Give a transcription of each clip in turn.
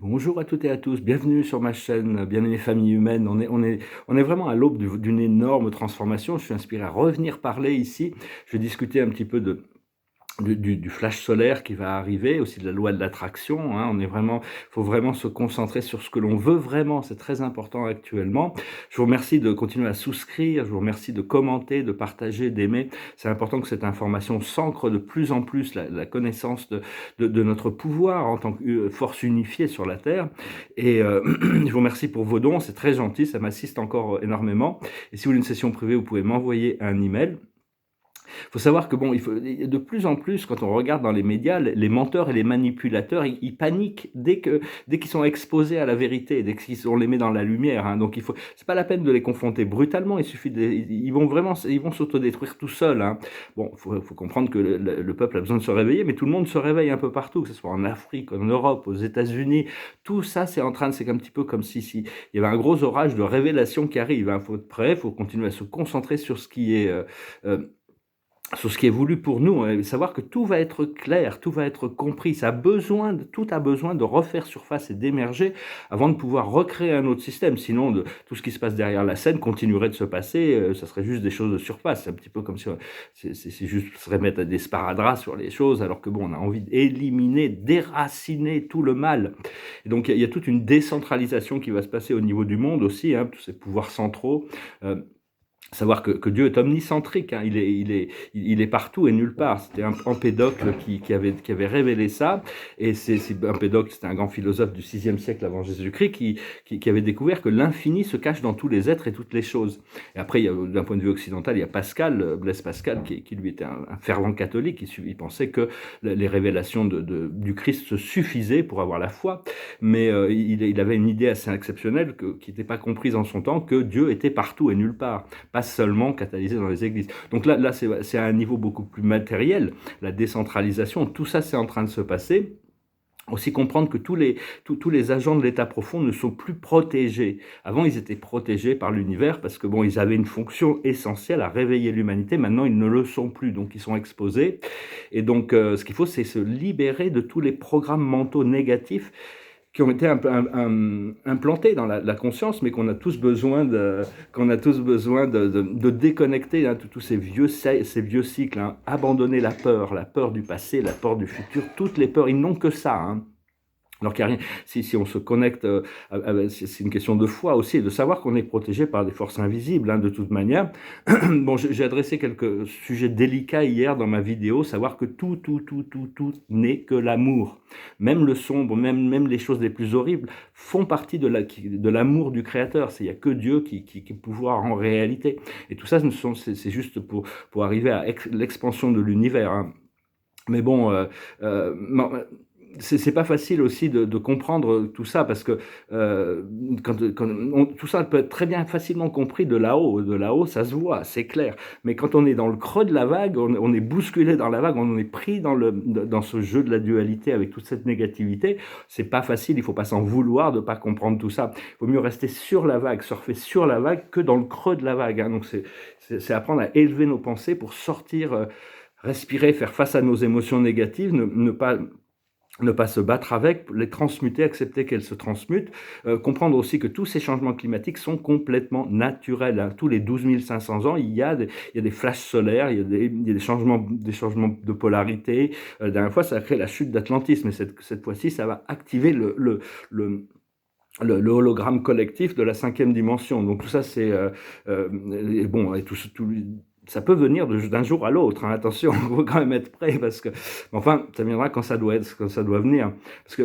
Bonjour à toutes et à tous, bienvenue sur ma chaîne Bien-aimée famille humaine. On est vraiment à l'aube d'une énorme transformation. Je suis inspiré à revenir parler ici. Je vais discuter un petit peu du flash solaire qui va arriver, aussi de la loi de l'attraction, hein. Faut vraiment se concentrer sur ce que l'on veut vraiment, c'est très important actuellement. Je vous remercie de continuer à souscrire, je vous remercie de commenter, de partager, d'aimer. C'est important que cette information s'ancre de plus en plus la connaissance de notre pouvoir en tant que force unifiée sur la Terre. Et je vous remercie pour vos dons, c'est très gentil, ça m'assiste encore énormément. Et si vous voulez une session privée, vous pouvez m'envoyer un email. Il faut savoir que bon, de plus en plus, quand on regarde dans les médias, les menteurs et les manipulateurs, ils paniquent dès qu'ils sont exposés à la vérité, on les met dans la lumière, hein. Donc c'est pas la peine de les confronter brutalement. Il suffit ils vont s'autodétruire tout seuls, hein. Bon, faut comprendre que le peuple a besoin de se réveiller, mais tout le monde se réveille un peu partout, que ce soit en Afrique, en Europe, aux États-Unis. Tout ça, c'est un petit peu comme si il y avait un gros orage de révélation qui arrive, hein. Faut être prêt, faut continuer à se concentrer euh, sur ce qui est voulu pour nous, hein, et savoir que tout va être clair, tout va être compris. Tout a besoin de refaire surface et d'émerger avant de pouvoir recréer un autre système. Sinon, tout ce qui se passe derrière la scène continuerait de se passer. Ça serait juste des choses de surface. C'est un petit peu comme si c'est juste se remettre des sparadraps sur les choses, alors que bon, on a envie d'éliminer, déraciner tout le mal. Et donc, il y a toute une décentralisation qui va se passer au niveau du monde aussi, hein, tous ces pouvoirs centraux. Euh, Savoir que Dieu est omnicentrique, hein, il est partout et nulle part. C'était un Empédocle qui avait révélé ça, et Empédocle, c'était un grand philosophe du VIe siècle avant Jésus-Christ qui avait découvert que l'infini se cache dans tous les êtres et toutes les choses. Et après, d'un point de vue occidental, il y a Pascal, Blaise Pascal, qui lui était un fervent catholique, il pensait que les révélations du Christ se suffisaient pour avoir la foi, mais il avait une idée assez exceptionnelle qui n'était pas comprise en son temps, que Dieu était partout et nulle part, pas seulement catalysé dans les églises. Donc là c'est à un niveau beaucoup plus matériel, la décentralisation, tout ça c'est en train de se passer. Aussi comprendre que tous les agents de l'état profond ne sont plus protégés. Avant, ils étaient protégés par l'univers parce que bon, ils avaient une fonction essentielle à réveiller l'humanité. Maintenant, ils ne le sont plus, donc ils sont exposés. Et donc, ce qu'il faut, c'est se libérer de tous les programmes mentaux négatifs qui ont été implantés dans la conscience, mais qu'on a tous besoin de déconnecter, hein, tous ces vieux cycles, hein. Abandonner la peur du passé, la peur du futur, toutes les peurs, ils n'ont que ça, hein. Alors qu'il n'y a rien, si on se connecte, c'est une question de foi aussi, de savoir qu'on est protégé par des forces invisibles, hein, de toute manière. Bon, j'ai adressé quelques sujets délicats hier dans ma vidéo, savoir que tout n'est que l'amour. Même le sombre, même les choses les plus horribles font partie de l'amour du Créateur. Il n'y a que Dieu qui peut pouvoir en réalité. Et tout ça, c'est juste pour arriver à l'expansion de l'univers, hein. Mais bon, non, c'est pas facile aussi de comprendre tout ça, parce que tout ça peut être très bien facilement compris de là-haut. De là-haut, ça se voit, c'est clair. Mais quand on est dans le creux de la vague, on est bousculé dans la vague, on est pris dans ce jeu de la dualité avec toute cette négativité. C'est pas facile, il faut pas s'en vouloir de pas comprendre tout ça. Il vaut mieux rester sur la vague, surfer sur la vague, que dans le creux de la vague, hein. Donc c'est apprendre à élever nos pensées pour sortir, respirer, faire face à nos émotions négatives, ne pas se battre avec, les transmuter, accepter qu'elles se transmutent, comprendre aussi que tous ces changements climatiques sont complètement naturels, hein. Tous les 12 500 ans, il y a des flashs solaires, il y a des changements de polarité. La dernière fois, ça a créé la chute d'Atlantis, mais cette fois-ci, ça va activer le hologramme collectif de la 5e dimension. Donc tout ça, c'est bon, et ça peut venir d'un jour à l'autre, hein. Attention, il faut quand même être prêt, parce que, enfin, ça viendra quand ça doit venir. Parce que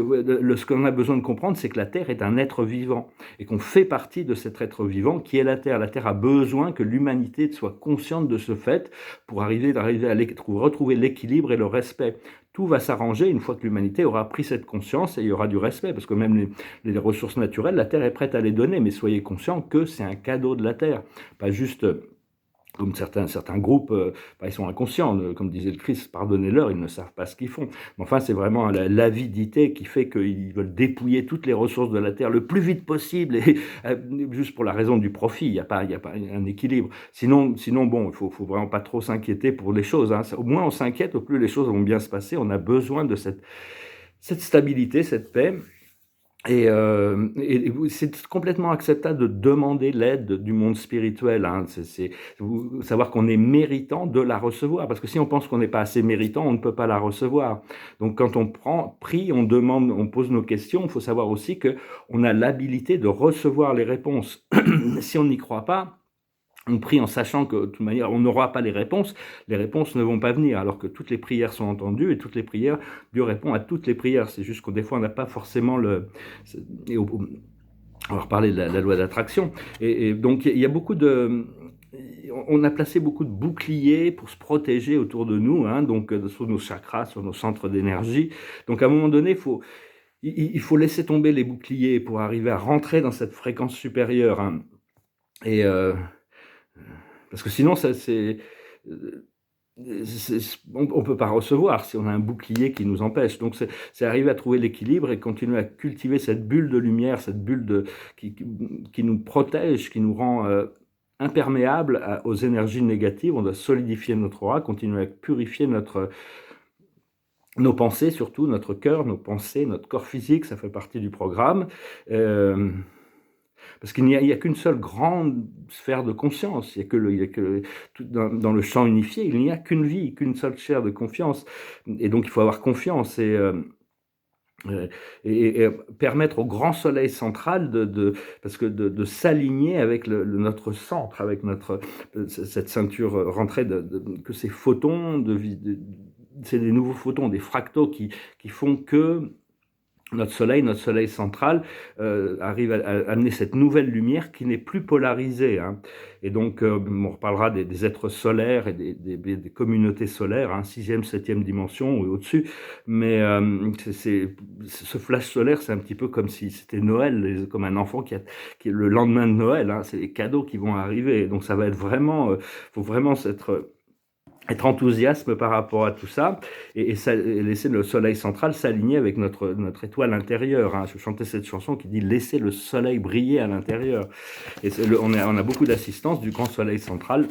ce qu'on a besoin de comprendre, c'est que la Terre est un être vivant, et qu'on fait partie de cet être vivant qui est la Terre. La Terre a besoin que l'humanité soit consciente de ce fait pour arriver à retrouver l'équilibre et le respect. Tout va s'arranger une fois que l'humanité aura pris cette conscience, et il y aura du respect, parce que même les ressources naturelles, la Terre est prête à les donner, mais soyez conscients que c'est un cadeau de la Terre, pas juste comme certains groupes, ils sont inconscients, comme disait le Christ, pardonnez-leur, ils ne savent pas ce qu'ils font. Mais enfin, c'est vraiment l'avidité qui fait qu'ils veulent dépouiller toutes les ressources de la Terre le plus vite possible, et juste pour la raison du profit. Il n'y a pas un équilibre. Sinon, bon, il faut vraiment pas trop s'inquiéter pour les choses, hein. Au moins on s'inquiète, au plus les choses vont bien se passer. On a besoin de cette stabilité, cette paix. Et c'est complètement acceptable de demander l'aide du monde spirituel, hein. Savoir qu'on est méritant de la recevoir, parce que si on pense qu'on n'est pas assez méritant, on ne peut pas la recevoir. Donc quand on prie, on demande, on pose nos questions, il faut savoir aussi qu'on a l'habilité de recevoir les réponses. Si on n'y croit pas, on prie en sachant que de toute manière on n'aura pas les réponses ne vont pas venir, alors que toutes les prières sont entendues et toutes les prières, Dieu répond à toutes les prières. C'est juste que des fois on n'a pas forcément et on va reparler de la loi d'attraction. Et donc il y a beaucoup de... On a placé beaucoup de boucliers pour se protéger autour de nous, hein, donc sur nos chakras, sur nos centres d'énergie. Donc à un moment donné, il faut laisser tomber les boucliers pour arriver à rentrer dans cette fréquence supérieure, hein. Et parce que sinon, on peut pas recevoir si on a un bouclier qui nous empêche. Donc c'est arriver à trouver l'équilibre et continuer à cultiver cette bulle de lumière, cette bulle qui nous protège, qui nous rend imperméable aux énergies négatives. On doit solidifier notre aura, continuer à purifier nos pensées, surtout notre cœur, nos pensées, notre corps physique, ça fait partie du programme. Parce qu'il n'y a qu'une seule grande sphère de conscience. Il y a que dans le champ unifié, il n'y a qu'une vie, qu'une seule sphère de conscience. Et donc, il faut avoir confiance et permettre au grand soleil central parce que de s'aligner avec notre centre, avec cette ceinture rentrée, que ces photons c'est des nouveaux photons, des fractaux qui font que notre soleil central arrive à amener cette nouvelle lumière qui n'est plus polarisée, hein. Et donc, on reparlera des êtres solaires et des communautés solaires, hein, 6e, 7e dimension ou au-dessus. Mais ce flash solaire, c'est un petit peu comme si c'était Noël, comme un enfant qui est le lendemain de Noël, hein, c'est les cadeaux qui vont arriver. Donc, ça va être vraiment, faut vraiment être enthousiaste par rapport à tout ça et laisser le soleil central s'aligner avec notre étoile intérieure, hein. Je chantais cette chanson qui dit « Laissez le soleil briller à l'intérieur ». Et on a beaucoup d'assistance du grand soleil central.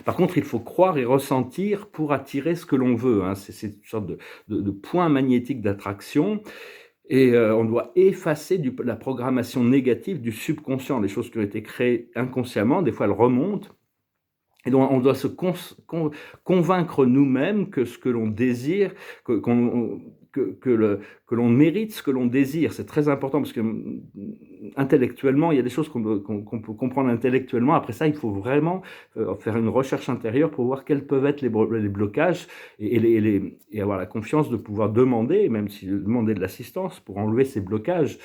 Par contre, il faut croire et ressentir pour attirer ce que l'on veut, hein. C'est une sorte de point magnétique d'attraction. Et on doit effacer la programmation négative du subconscient, les choses qui ont été créées inconsciemment, des fois elles remontent. Et donc, on doit se convaincre nous-mêmes que ce que l'on désire, que l'on mérite ce que l'on désire. C'est très important parce que intellectuellement, il y a des choses qu'on peut comprendre intellectuellement. Après ça, il faut vraiment faire une recherche intérieure pour voir quels peuvent être les blocages et avoir la confiance de pouvoir demander, même si demander de l'assistance pour enlever ces blocages.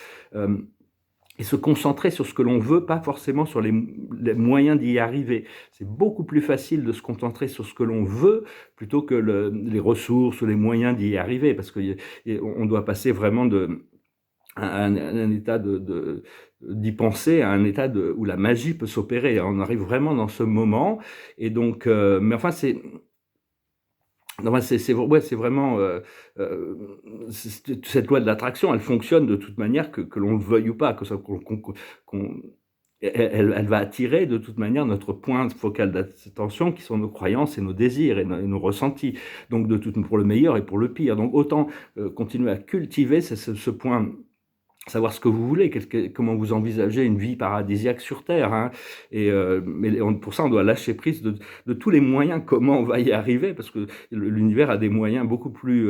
Et se concentrer sur ce que l'on veut, pas forcément sur les moyens d'y arriver. C'est beaucoup plus facile de se concentrer sur ce que l'on veut plutôt que les ressources ou les moyens d'y arriver, parce qu'on doit passer vraiment un état d'y penser à un état où la magie peut s'opérer. On arrive vraiment dans ce moment, et donc, mais enfin non, c'est vraiment cette loi de l'attraction, elle fonctionne de toute manière que l'on le veuille ou pas, elle va attirer de toute manière notre point focal d'attention qui sont nos croyances et nos désirs et nos ressentis, donc pour le meilleur et pour le pire. Donc autant continuer à cultiver ce point, savoir ce que vous voulez, comment vous envisagez une vie paradisiaque sur Terre, hein. Mais pour ça, on doit lâcher prise de tous les moyens, comment on va y arriver, parce que l'univers a des moyens beaucoup plus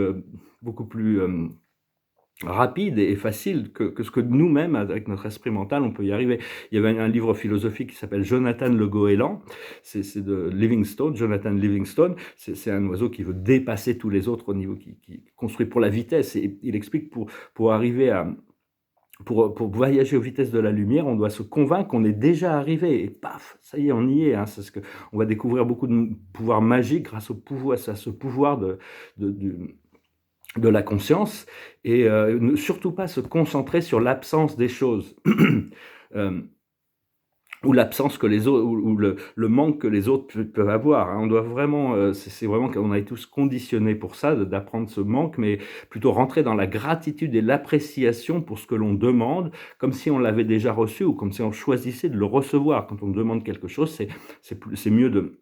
rapides et faciles que ce que nous-mêmes, avec notre esprit mental, on peut y arriver. Il y avait un livre philosophique qui s'appelle Jonathan Le Goéland, c'est de Livingstone, Jonathan Livingstone. C'est un oiseau qui veut dépasser tous les autres au niveau, qui construit pour la vitesse, et il explique pour arriver pour voyager aux vitesses de la lumière, on doit se convaincre qu'on est déjà arrivé, et paf, ça y est, on y est, hein. C'est on va découvrir beaucoup de pouvoirs magiques grâce à ce pouvoir de la conscience, et ne surtout pas se concentrer sur l'absence des choses. Ou l'absence que les autres, ou le manque que les autres peuvent avoir, hein. On doit vraiment, c'est vraiment qu'on a été tous conditionnés pour ça, d'apprendre ce manque, mais plutôt rentrer dans la gratitude et l'appréciation pour ce que l'on demande, comme si on l'avait déjà reçu, ou comme si on choisissait de le recevoir. Quand on demande quelque chose, c'est mieux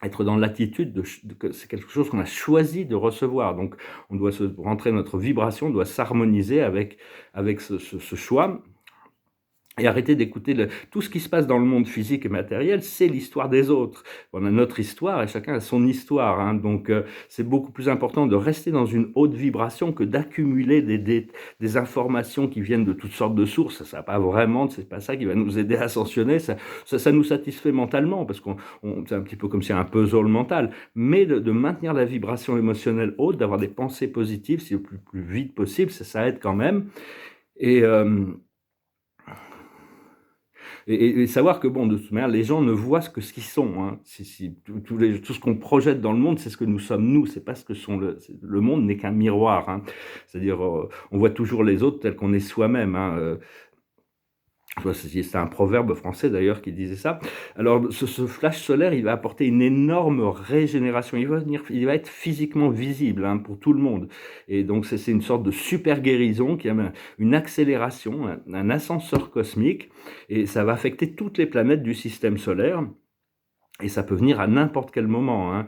être dans l'attitude que c'est quelque chose qu'on a choisi de recevoir. Donc, on doit rentrer notre vibration, doit s'harmoniser avec ce choix. Et arrêter d'écouter tout ce qui se passe dans le monde physique et matériel, c'est l'histoire des autres. On a notre histoire et chacun a son histoire. Hein. Donc, c'est beaucoup plus important de rester dans une haute vibration que d'accumuler des informations qui viennent de toutes sortes de sources. Ça n'a pas vraiment, c'est pas ça qui va nous aider à ascensionner. Ça nous satisfait mentalement parce c'est un petit peu comme si un puzzle mental. Mais de maintenir la vibration émotionnelle haute, d'avoir des pensées positives, si le plus vite possible, ça aide quand même. Et savoir que, bon, de toute manière, les gens ne voient que ce qu'ils sont. Hein. Tout ce qu'on projette dans le monde, c'est ce que nous sommes nous, c'est pas ce que sont le monde n'est qu'un miroir. Hein. C'est-à-dire, on voit toujours les autres tels qu'on est soi-même. Hein. C'est un proverbe français d'ailleurs qui disait ça. Alors ce flash solaire, il va apporter une énorme régénération. Il va être physiquement visible hein, pour tout le monde. Et donc c'est une sorte de super guérison qui a une accélération, un ascenseur cosmique, et ça va affecter toutes les planètes du système solaire. Et ça peut venir à n'importe quel moment. Hein.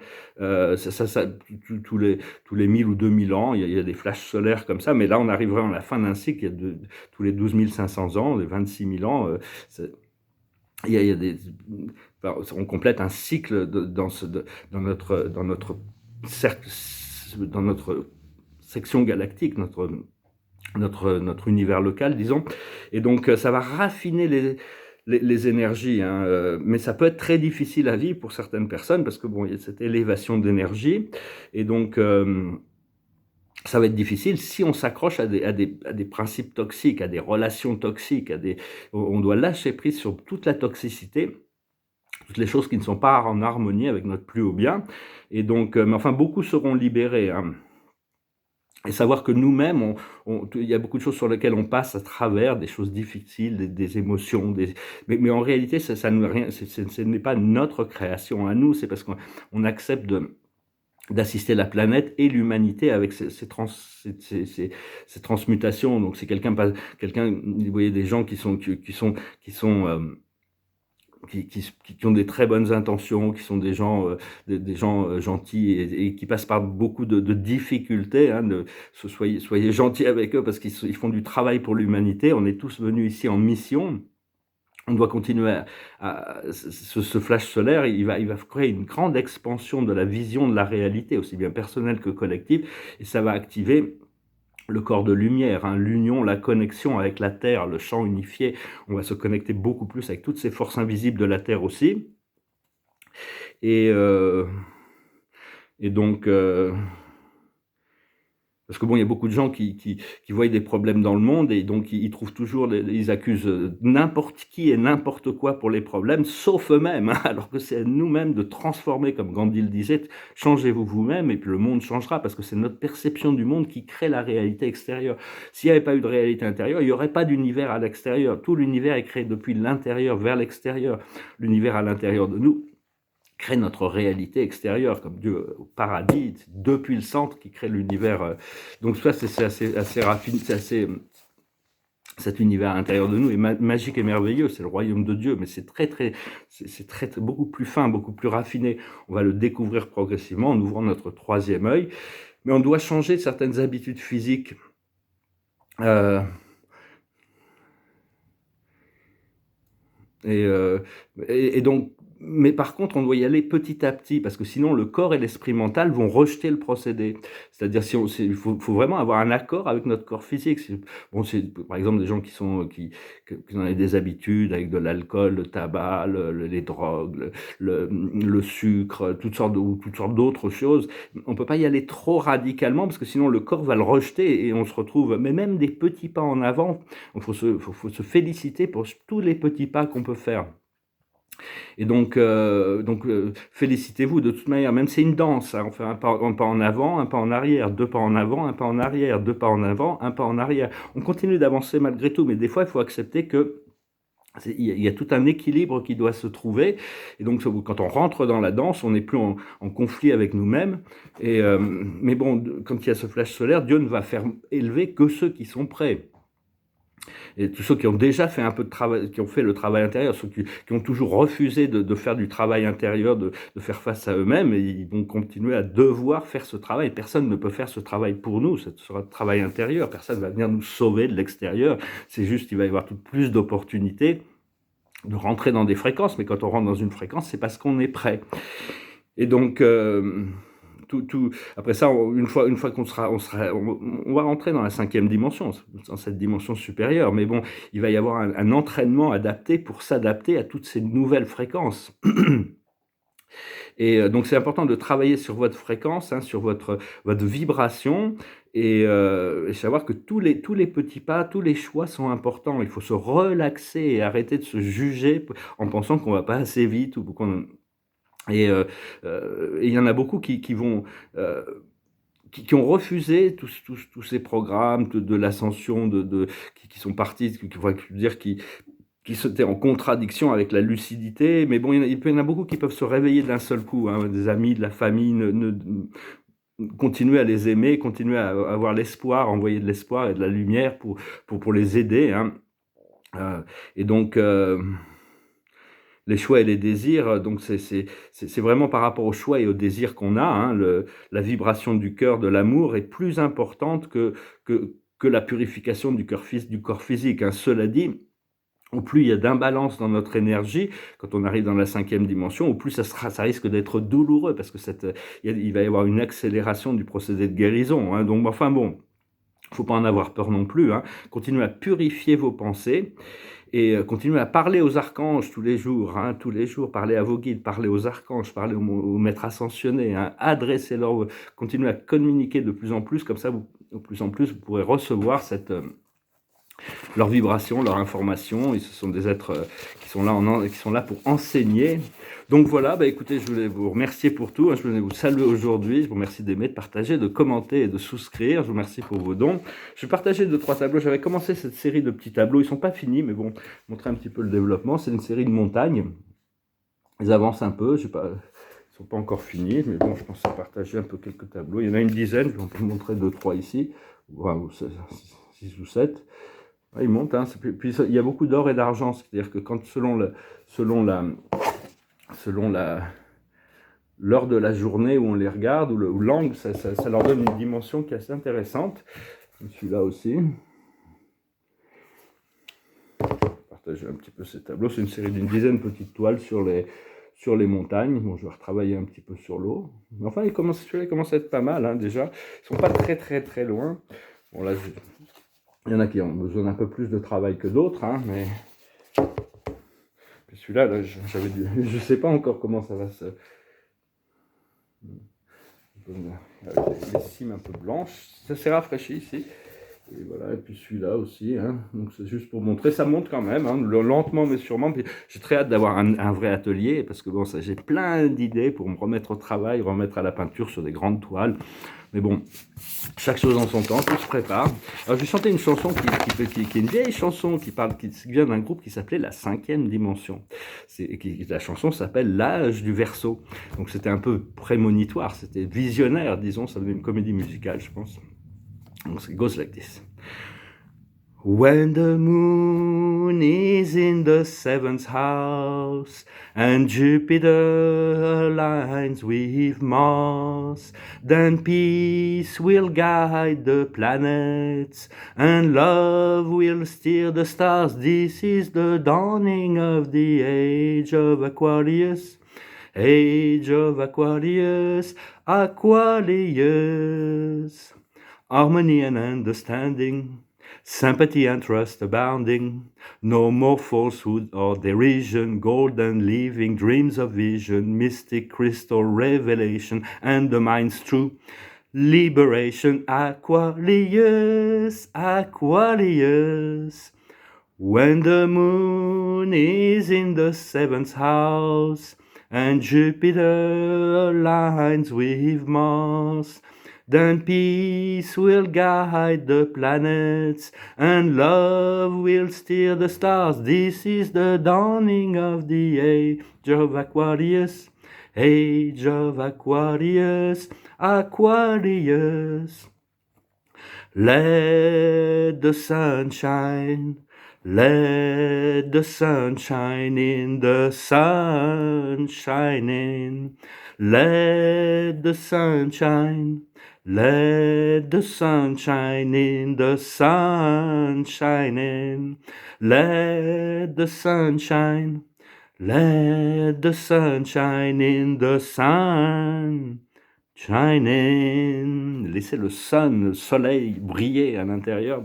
Tous les 1000 ou 2000 ans, il y a des flashs solaires comme ça, mais là, on arrive vraiment à la fin d'un cycle, il y a tous les 12 500 ans, les 26 000 ans, il y a on complète un cycle dans notre cercle, dans notre section galactique, notre univers local, disons. Et donc, ça va raffiner les énergies, hein, mais ça peut être très difficile à vivre pour certaines personnes parce que bon, il y a cette élévation d'énergie et donc ça va être difficile si on s'accroche à des principes toxiques, à des relations toxiques, on doit lâcher prise sur toute la toxicité, toutes les choses qui ne sont pas en harmonie avec notre plus haut bien, et donc, mais enfin, beaucoup seront libérés. Hein. Et savoir que nous-mêmes, il y a beaucoup de choses sur lesquelles on passe à travers, des choses difficiles, des émotions, mais en réalité, ce n'est pas notre création à nous, c'est parce qu'on accepte d'assister la planète et l'humanité avec ces transmutations. Donc, c'est vous voyez des gens qui ont des très bonnes intentions, qui sont des gens gentils et qui passent par beaucoup de difficultés. Hein, soyez gentils avec eux parce qu'ils font du travail pour l'humanité. On est tous venus ici en mission. On doit continuer ce flash solaire, il va créer une grande expansion de la vision de la réalité, aussi bien personnelle que collective, et ça va activer le corps de lumière, hein, l'union, la connexion avec la Terre, le champ unifié. On va se connecter beaucoup plus avec toutes ces forces invisibles de la Terre aussi. Et donc... parce que bon, il y a beaucoup de gens qui voient des problèmes dans le monde et donc ils trouvent toujours, ils accusent n'importe qui et n'importe quoi pour les problèmes, sauf eux-mêmes, hein, alors que c'est à nous-mêmes de transformer, comme Gandhi le disait, changez-vous vous-même et puis le monde changera parce que c'est notre perception du monde qui crée la réalité extérieure. S'il n'y avait pas eu de réalité intérieure, il n'y aurait pas d'univers à l'extérieur. Tout l'univers est créé depuis l'intérieur vers l'extérieur. L'univers à l'intérieur de nous crée notre réalité extérieure, comme Dieu au paradis, depuis le centre qui crée l'univers. Donc ça, c'est assez raffiné, cet univers intérieur de nous est magique et merveilleux, c'est le royaume de Dieu, mais c'est beaucoup plus fin, beaucoup plus raffiné. On va le découvrir progressivement en ouvrant notre troisième œil, mais on doit changer certaines habitudes physiques. Et donc, mais par contre, on doit y aller petit à petit, parce que sinon le corps et l'esprit mental vont rejeter le procédé. C'est-à-dire, il faut vraiment avoir un accord avec notre corps physique. C'est par exemple des gens qui ont des habitudes avec de l'alcool, le tabac, les drogues, le sucre, toutes sortes d'autres choses. On peut pas y aller trop radicalement, parce que sinon le corps va le rejeter et on se retrouve, mais même des petits pas en avant. Il faut se féliciter pour tous les petits pas qu'on peut faire. Et donc félicitez-vous de toute manière, même c'est une danse, hein, on fait un pas en avant, un pas en arrière, deux pas en avant, un pas en arrière, deux pas en avant, un pas en arrière. On continue d'avancer malgré tout, mais des fois il faut accepter que il y a tout un équilibre qui doit se trouver, et donc quand on rentre dans la danse, on n'est plus en conflit avec nous-mêmes, mais bon, quand il y a ce flash solaire, Dieu ne va faire élever que ceux qui sont prêts. Et tous ceux qui ont déjà fait un peu de travail, qui ont fait le travail intérieur, ceux qui ont toujours refusé de faire du travail intérieur, de faire face à eux-mêmes, et ils vont continuer à devoir faire ce travail. Personne ne peut faire ce travail pour nous, ce sera le travail intérieur. Personne ne va venir nous sauver de l'extérieur. C'est juste qu'il va y avoir plus d'opportunités de rentrer dans des fréquences, mais quand on rentre dans une fréquence, c'est parce qu'on est prêt. Et donc, après ça, une fois qu'on on va rentrer dans la 5e dimension, dans cette dimension supérieure. Mais bon, il va y avoir un entraînement adapté pour s'adapter à toutes ces nouvelles fréquences. Et donc, c'est important de travailler sur votre fréquence, hein, sur votre vibration, et savoir que tous les petits pas, tous les choix sont importants. Il faut se relaxer et arrêter de se juger en pensant qu'on va pas assez vite ou qu'on... Et il y en a beaucoup qui vont... qui ont refusé tous ces programmes de l'ascension, qui sont partis, qui étaient en contradiction avec la lucidité. Mais bon, il y en a beaucoup qui peuvent se réveiller d'un seul coup, hein, des amis, de la famille, continuer à les aimer, continuer à avoir l'espoir, envoyer de l'espoir et de la lumière pour les aider, hein. Et donc... les choix et les désirs, donc c'est vraiment par rapport aux choix et aux désirs qu'on a, hein, la vibration du cœur, de l'amour est plus importante que la purification du corps physique, hein. Cela dit, au plus il y a d'imbalance dans notre énergie, quand on arrive dans la 5e dimension, au plus ça risque d'être douloureux, parce que il va y avoir une accélération du procédé de guérison, hein. Donc enfin bon, il ne faut pas en avoir peur non plus, hein. Continuez à purifier vos pensées, et continuez à parler aux archanges tous les jours, hein, tous les jours, parlez à vos guides, parlez aux archanges, parlez aux maîtres ascensionnés, hein, adressez-leur, continuez à communiquer de plus en plus, comme ça, de plus en plus, vous pourrez recevoir leur vibration, leur information, et ce sont des êtres qui sont là pour enseigner. Donc voilà, écoutez, je voulais vous remercier pour tout, hein, je voulais vous saluer aujourd'hui, je vous remercie d'aimer, de partager, de commenter et de souscrire, je vous remercie pour vos dons. Je vais partager 2-3 tableaux, j'avais commencé cette série de petits tableaux, ils ne sont pas finis, mais bon, montrer un petit peu le développement, c'est une série de montagnes, ils avancent un peu, ils ne sont pas encore finis, mais bon, je pense à partager un peu quelques tableaux, il y en a une dizaine, je vais en montrer 2-3 ici, voilà, 6 ou 7. Il monte, hein. Puis il y a beaucoup d'or et d'argent, c'est-à-dire que quand selon l'heure de la journée où on les regarde, ou l'angle, ça leur donne une dimension qui est assez intéressante. Celui-là aussi. Je vais partager un petit peu ces tableaux. C'est une série d'une dizaine de petites toiles sur les montagnes. Bon, je vais retravailler un petit peu sur l'eau. Mais enfin, celui-là commence à être pas mal, hein, déjà. Ils ne sont pas très très très loin. Bon, là, il y en a qui ont besoin d'un peu plus de travail que d'autres, hein, mais puis celui-là, je ne sais pas encore comment ça va se... Avec les cimes un peu blanches, ça s'est rafraîchi ici. Et voilà, et puis celui-là aussi, hein. Donc c'est juste pour montrer, ça monte quand même, hein, lentement mais sûrement. Puis j'ai très hâte d'avoir un vrai atelier, parce que bon, j'ai plein d'idées pour me remettre au travail, remettre à la peinture sur des grandes toiles. Mais bon, chaque chose en son temps, tout se prépare. Alors je vais chanter une chanson qui est une vieille chanson qui vient d'un groupe qui s'appelait La 5e Dimension. La chanson s'appelle L'âge du Verseau. Donc c'était un peu prémonitoire, c'était visionnaire, disons, ça devait une comédie musicale, je pense. Donc it goes like this. When the moon is in the 7th house and Jupiter aligns with Mars, then peace will guide the planets and love will steer the stars. This is the dawning of the age of Aquarius. Age of Aquarius, Aquarius. Harmony and understanding, sympathy and trust abounding, no more falsehood or derision, golden living dreams of vision, mystic crystal revelation, and the mind's true liberation. Aquarius, Aquarius. When the moon is in the 7th house and Jupiter aligns with Mars, then peace will guide the planets and love will steer the stars. This is the dawning of the age of Aquarius, Aquarius. Let the sun shine. Let the sun shine in, the sun shining. Let the sun shine. Let the sun shine in, the sun shining. Let the sun shine. Let the sun shine in, the sun shining. Laissez le soleil briller à l'intérieur,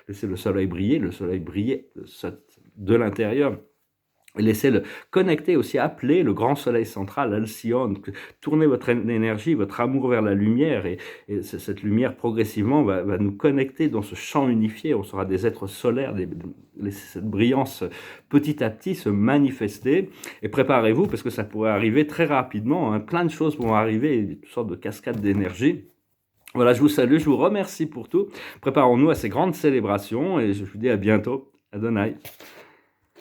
laissez le soleil briller de l'intérieur. Et laissez-le connecter aussi, appeler le grand soleil central, Alcyon, tournez votre énergie, votre amour vers la lumière, et cette lumière progressivement va nous connecter dans ce champ unifié, on sera des êtres solaires, laissez cette brillance petit à petit se manifester, et préparez-vous, parce que ça pourrait arriver très rapidement, hein, plein de choses vont arriver, une sorte de cascade d'énergie. Voilà, je vous salue, je vous remercie pour tout, préparons-nous à ces grandes célébrations, et je vous dis à bientôt, Adonai.